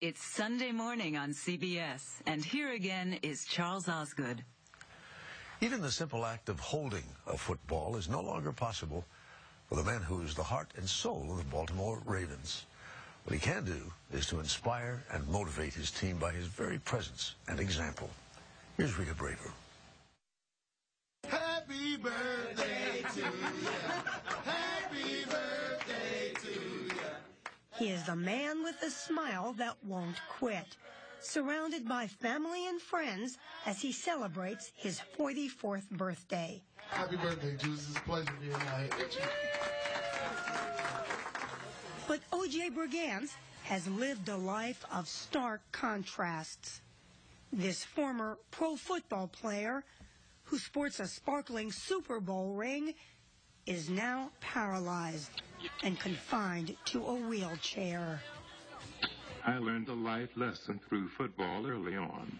It's Sunday morning on CBS, and here again is Charles Osgood. Even the simple act of holding a football is no longer possible for the man who is the heart and soul of the Baltimore Ravens. What he can do is to inspire and motivate his team by his very presence and example. Here's Rita Braver. Happy birthday to you. Happy birthday to you. He is the man with a smile that won't quit, surrounded by family and friends as he celebrates his 44th birthday. Happy birthday, Juice. It's a pleasure being out here with you. But OJ Brigance has lived a life of stark contrasts. This former pro football player, who sports a sparkling Super Bowl ring, is now paralyzed and confined to a wheelchair. I learned a life lesson through football early on.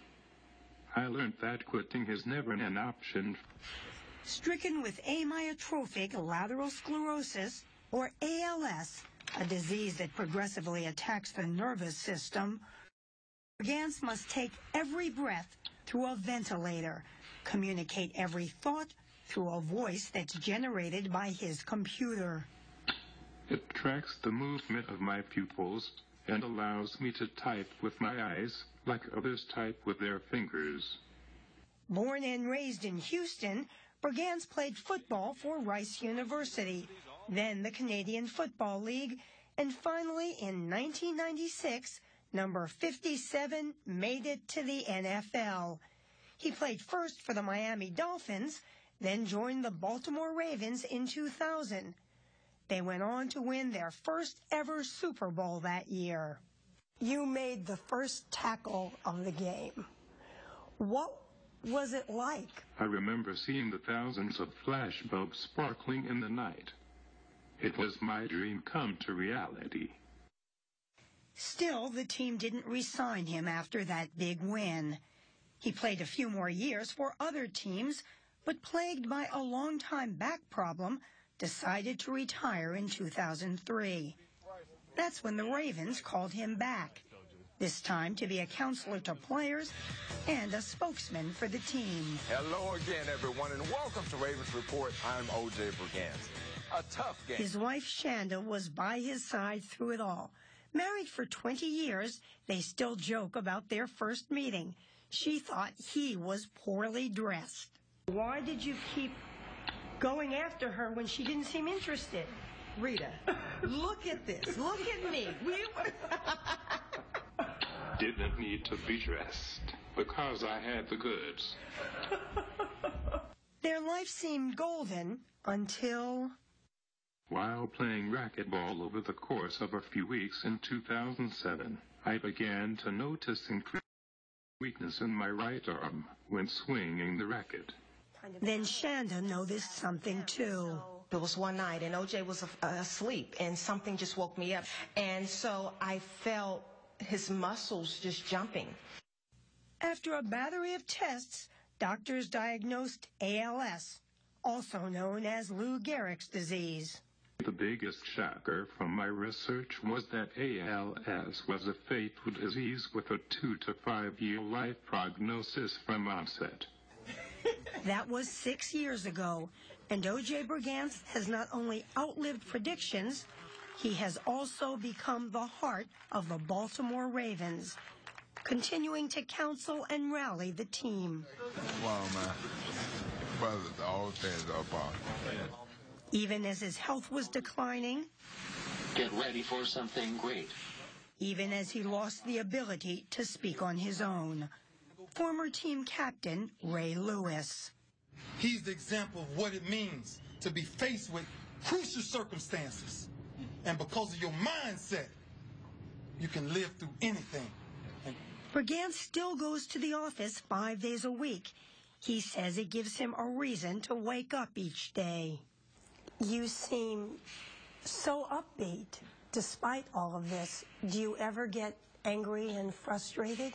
I learned that quitting is never an option. Stricken with amyotrophic lateral sclerosis, or ALS, a disease that progressively attacks the nervous system, Brigance must take every breath through a ventilator, communicate every thought through a voice that's generated by his computer. It tracks the movement of my pupils and allows me to type with my eyes like others type with their fingers. Born and raised in Houston, Brigance played football for Rice University, then the Canadian Football League, and finally in 1996, number 57 made it to the NFL. He played first for the Miami Dolphins, then joined the Baltimore Ravens in 2000. They went on to win their first ever Super Bowl that year. You made the first tackle of the game. What was it like? I remember seeing the thousands of flashbulbs sparkling in the night. It was my dream come to reality. Still, the team didn't re-sign him after that big win. He played a few more years for other teams, but plagued by a long-time back problem, decided to retire in 2003. That's when the Ravens called him back, this time to be a counselor to players and a spokesman for the team. Hello again, everyone, and welcome to Ravens Report. I'm O.J. Brigance. A tough game. His wife, Shanda, was by his side through it all. Married for 20 years, they still joke about their first meeting. She thought he was poorly dressed. Why did you keep going after her when she didn't seem interested? Rita, look at this. Look at me. Didn't need to be dressed because I had the goods. Their life seemed golden until... While playing racquetball over the course of a few weeks in 2007, I began to notice increased weakness in my right arm when swinging the racket. Then Shanda noticed something too. There was one night, and OJ was asleep, and something just woke me up. And so I felt his muscles just jumping. After a battery of tests, doctors diagnosed ALS, also known as Lou Gehrig's disease. The biggest shocker from my research was that ALS was a fatal disease with a 2 to 5 year life prognosis from onset. That was 6 years ago, and O.J. Brigance has not only outlived predictions, he has also become the heart of the Baltimore Ravens, continuing to counsel and rally the team. Come on, man. Brothers, all things are possible. Even as his health was declining, get ready for something great. Even as he lost the ability to speak on his own. Former team captain Ray Lewis. He's the example of what it means to be faced with crucial circumstances. And because of your mindset, you can live through anything. Brigance still goes to the office 5 days a week. He says it gives him a reason to wake up each day. You seem so upbeat despite all of this. Do you ever get angry and frustrated?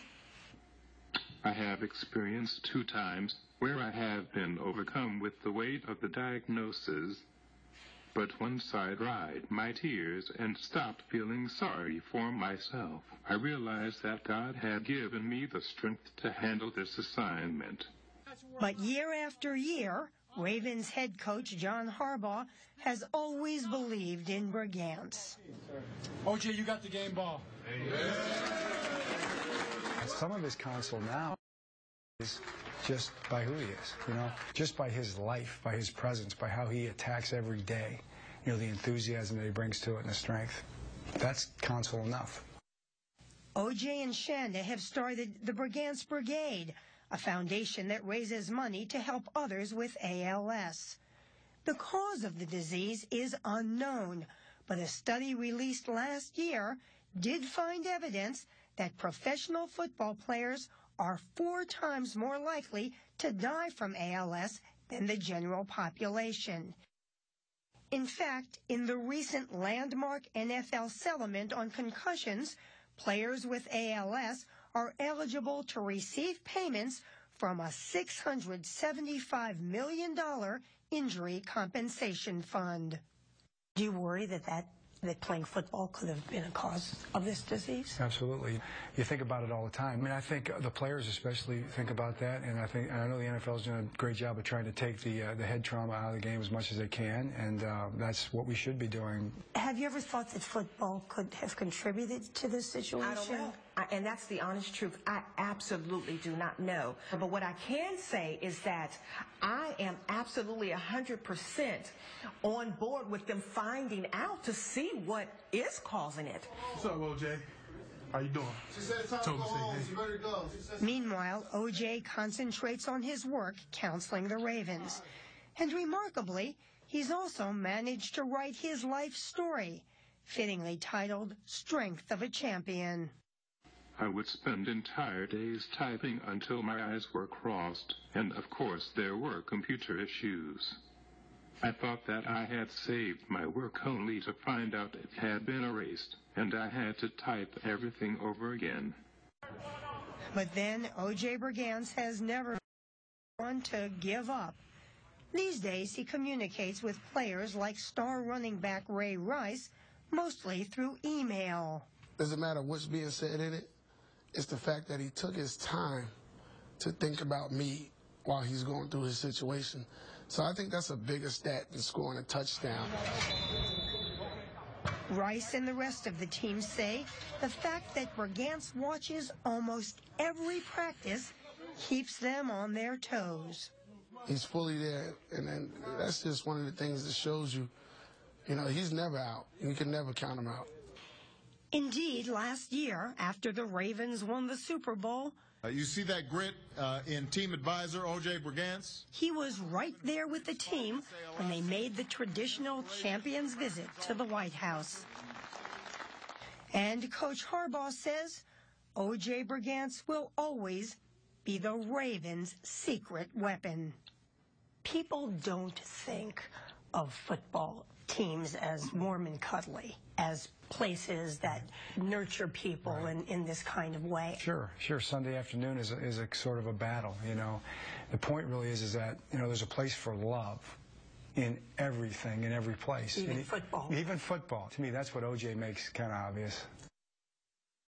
I have experienced 2 times where I have been overcome with the weight of the diagnosis But once I dried my tears and stopped feeling sorry for myself, I realized that God had given me the strength to handle this assignment. But year after year, Ravens head coach John Harbaugh has always believed in Brigance. OJ, you got the game ball. Some of his counsel now is just by who he is, just by his life, by his presence, by how he attacks every day, the enthusiasm that he brings to it and the strength. That's counsel enough. OJ and Shanda have started the Brigance Brigade, a foundation that raises money to help others with ALS. The cause of the disease is unknown, but a study released last year did find evidence that professional football players are 4 times more likely to die from ALS than the general population. In fact, in the recent landmark NFL settlement on concussions, players with ALS are eligible to receive payments from a $675 million injury compensation fund. Do you worry that playing football could have been a cause of this disease? Absolutely. You think about it all the time. I think the players especially think about that, and I know the NFL's doing a great job of trying to take the head trauma out of the game as much as they can, and that's what we should be doing. Have you ever thought that football could have contributed to this situation? I don't know. And that's the honest truth. I absolutely do not know. But what I can say is that I am absolutely 100% on board with them finding out to see what is causing it. What's up, OJ? How you doing? She said it's time to go home. You better go. Meanwhile, OJ concentrates on his work counseling the Ravens. And remarkably, he's also managed to write his life story, fittingly titled Strength of a Champion. I would spend entire days typing until my eyes were crossed, and of course there were computer issues. I thought that I had saved my work only to find out it had been erased, and I had to type everything over again. But then OJ Brigance has never wanted to give up. These days he communicates with players like star running back Ray Rice, mostly through email. Doesn't matter what's being said in it. It's the fact that he took his time to think about me while he's going through his situation. So I think that's a bigger stat than scoring a touchdown. Rice and the rest of the team say the fact that Brigance watches almost every practice keeps them on their toes. He's fully there, and then that's just one of the things that shows you, he's never out. You can never count him out. Indeed, last year, after the Ravens won the Super Bowl, you see that grit in team advisor O.J. Brigance? He was right there with the team when they made the traditional champions visit to the White House. And Coach Harbaugh says O.J. Brigance will always be the Ravens' secret weapon. People don't think of football teams as warm and cuddly, as places that nurture people in this kind of way. Sure. Sunday afternoon is a sort of a battle, The point really is that, there's a place for love in everything, in every place. Even football. Even football. To me, that's what OJ makes kind of obvious.